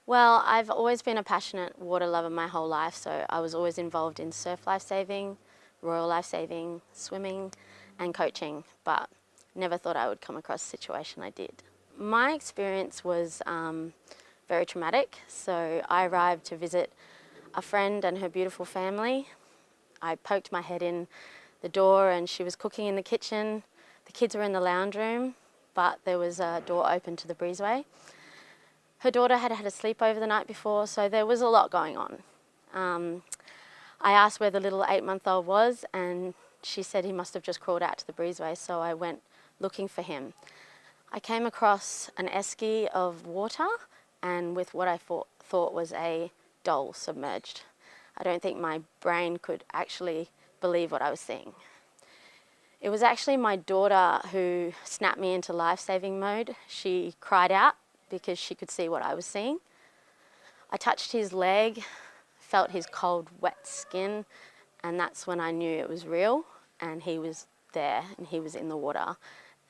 Well, I've always been a passionate water lover my whole life, so I was always involved in surf lifesaving, royal lifesaving, swimming and coaching, but never thought I would come across the situation I did. My experience was very traumatic. So I arrived to visit a friend and her beautiful family. I poked my head in the door and she was cooking in the kitchen. The kids were in the lounge room, but there was a door open to the breezeway. Her daughter had had a sleepover the night before, so there was a lot going on. I asked where the little 8-month-old was, and she said he must have just crawled out to the breezeway, so I went looking for him. I came across an esky of water and with what I thought was a doll submerged. I don't think my brain could actually believe what I was seeing. It was actually my daughter who snapped me into life-saving mode. She cried out because she could see what I was seeing. I touched his leg, felt his cold, wet skin, and that's when I knew it was real, and he was there, and he was in the water,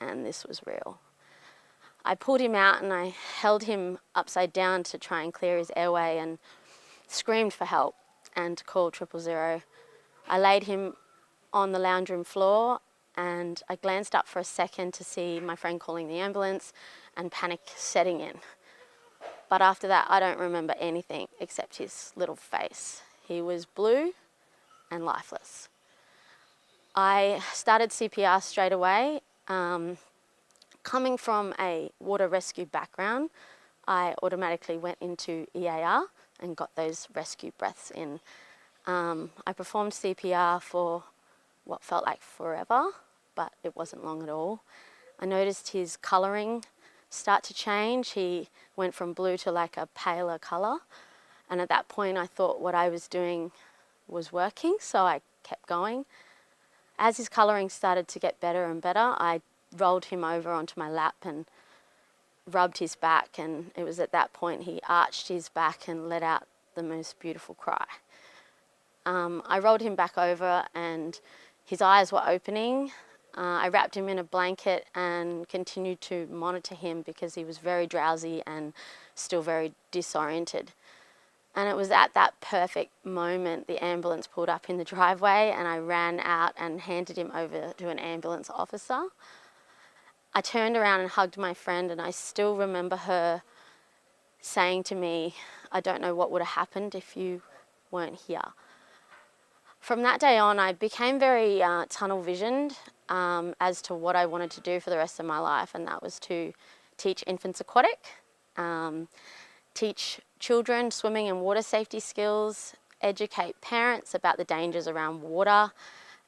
and this was real. I pulled him out and I held him upside down to try and clear his airway and screamed for help and called 000. I laid him on the lounge room floor and I glanced up for a second to see my friend calling the ambulance and panic setting in. But after that, I don't remember anything except his little face. He was blue and lifeless. I started CPR straight away. Coming from a water rescue background, I automatically went into EAR and got those rescue breaths in. I performed CPR for what felt like forever, but it wasn't long at all. I noticed his colouring start to change. He went from blue to like a paler colour, and at that point I thought what I was doing was working, so I kept going. As his colouring started to get better and better, I rolled him over onto my lap and rubbed his back, and it was at that point he arched his back and let out the most beautiful cry. I rolled him back over and his eyes were opening. I wrapped him in a blanket and continued to monitor him because he was very drowsy and still very disoriented. And it was at that perfect moment the ambulance pulled up in the driveway and I ran out and handed him over to an ambulance officer. I turned around and hugged my friend, and I still remember her saying to me, "I don't know what would have happened if you weren't here." From that day on, I became very tunnel visioned as to what I wanted to do for the rest of my life, and that was to teach infants aquatic, teach children swimming and water safety skills, educate parents about the dangers around water,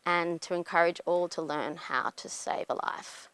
and to encourage all to learn how to save a life.